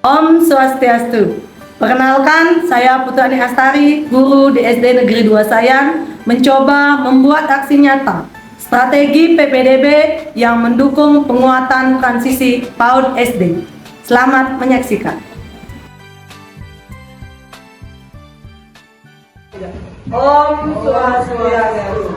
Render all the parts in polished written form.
Om Swastiastu. Perkenalkan, saya Putrani Astari, guru di SD Negeri 2 Sayan, mencoba membuat aksi nyata strategi PPDB yang mendukung penguatan transisi PAUD SD. Selamat menyaksikan. Om Swastiastu.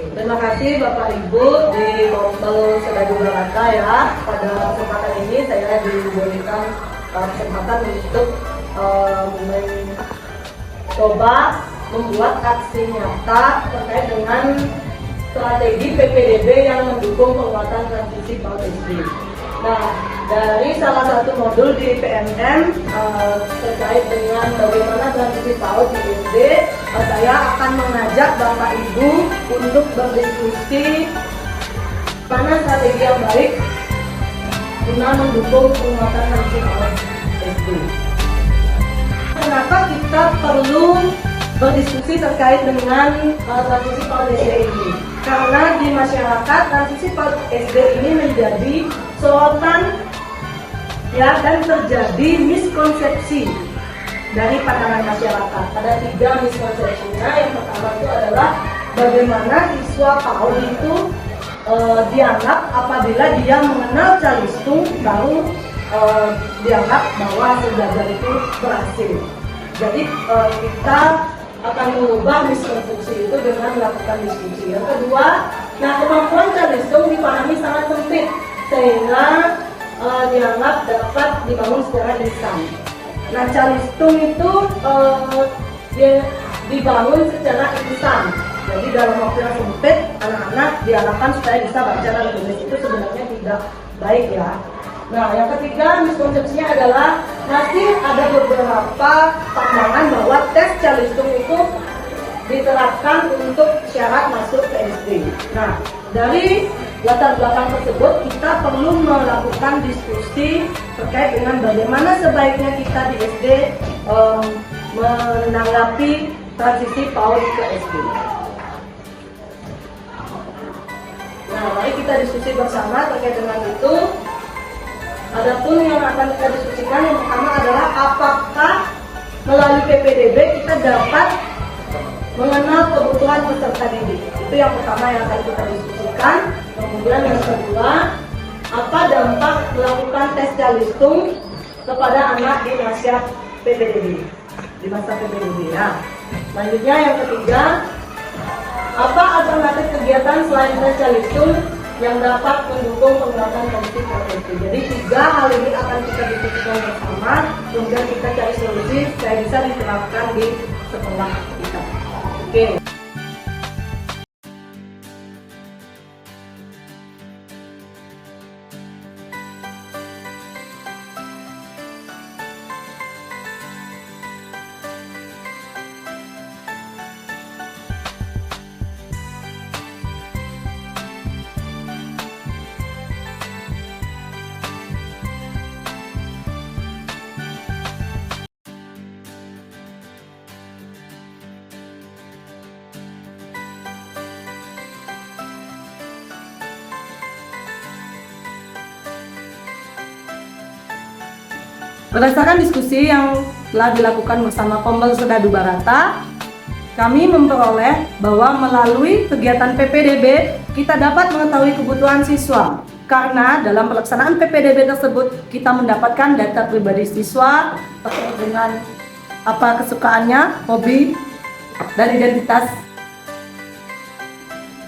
Terima kasih Bapak Ibu di Balai Sedadu Barata ya. Pada kesempatan ini saya diberikan kesempatan untuk mencoba membuat aksi nyata terkait dengan strategi PPDB yang mendukung penguatan transisi PAUD SD. Nah, dari salah satu modul di PNM terkait dengan bagaimana transisi PAUD di SD, saya akan mengajak Bapak Ibu untuk berdiskusi mana strategi yang baik guna mendukung penguatan transisi PAUD SD. Kenapa kita perlu berdiskusi terkait dengan transisi PAUD SD ini? Karena di masyarakat transisi PAUD SD ini menjadi sorotan ya, dan terjadi miskonsepsi dari pandangan masyarakat. Ada 3 miskonsepsinya. Yang pertama itu adalah bagaimana siswa PAUD itu dianggap apabila dia mengenal calistung baru dianggap bahwa hasil belajar itu berhasil. Jadi kita akan mengubah miskonsepsi itu dengan melakukan diskusi. Yang kedua, nah kemampuan calistung dipahami sangat sempit sehingga dianggap dapat dibangun secara instan. Nah, calistung itu dibangun secara instan. Jadi dalam waktu yang sempit, anak-anak diharapkan supaya bisa baca dan tulis. Itu sebenarnya tidak baik ya. Nah, yang ketiga miskonsepsinya adalah masih ada beberapa pandangan bahwa tes calistung itu diterapkan untuk syarat masuk ke SD. Nah, dari latar belakang tersebut kita perlu melakukan diskusi terkait dengan bagaimana sebaiknya kita di SD menanggapi transisi PAUD ke SD. Nah, mari kita diskusi bersama terkait dengan itu. Adapun yang akan kita diskusikan yang pertama adalah apakah melalui PPDB kita dapat mengenal kebutuhan peserta didik. Itu yang pertama yang akan kita diskusikan. Kemudian yang kedua, apa dampak melakukan tes calistung kepada anak di masa PPDB? Di masa PPDB ya. Selanjutnya yang ketiga, apa alternatif kegiatan selain tes calistung yang dapat mendukung penguatan transisi PAUD. Jadi 3 hal ini akan kita diskusikan bersama, kemudian kita cari solusi supaya bisa diterapkan di sekolah kita. Oke. Berdasarkan diskusi yang telah dilakukan bersama Pembel Sedadu Barata, kami memperoleh bahwa melalui kegiatan PPDB kita dapat mengetahui kebutuhan siswa. Karena dalam pelaksanaan PPDB tersebut kita mendapatkan data pribadi siswa terkait dengan apa kesukaannya, hobi, dan identitas.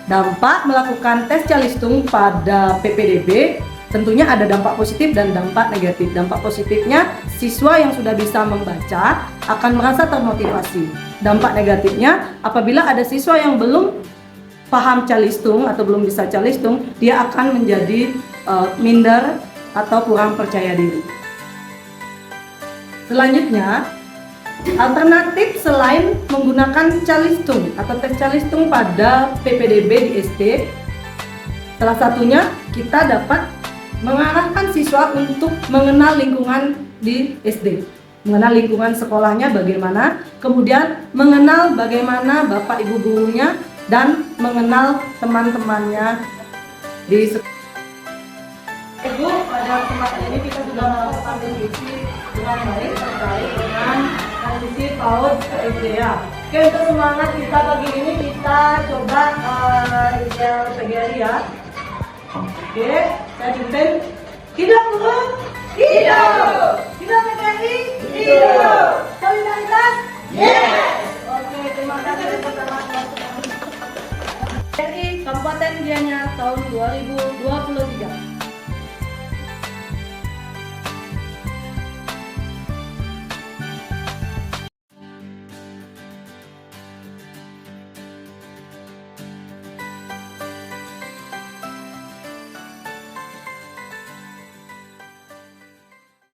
Dampak melakukan tes calistung pada PPDB tentunya ada dampak positif dan dampak negatif. Dampak positifnya, siswa yang sudah bisa membaca akan merasa termotivasi. Dampak negatifnya, apabila ada siswa yang belum paham calistung atau belum bisa calistung, dia akan menjadi minder atau kurang percaya diri. Selanjutnya, alternatif selain menggunakan calistung atau tes calistung pada PPDB di SD, salah satunya kita dapat mengarahkan siswa untuk mengenal lingkungan di SD, mengenal lingkungan sekolahnya bagaimana, kemudian mengenal bagaimana bapak ibu gurunya dan mengenal teman-temannya di sekolah. Ibu, pada pada kesempatan ini kita sudah melakukan diskusi dengan baik terkait dengan transisi PAUD ke SD ya. Oke, untuk semangat kita pagi ini kita coba yang PGRI ya. Oke, saya pimpin. Hidup dulu. Hidup. Hidup PGRI. Hidup. Solidaritas. Yes. Oke, terima kasih atas perhatian. PGRI Kabupaten Gianyar tahun 2023.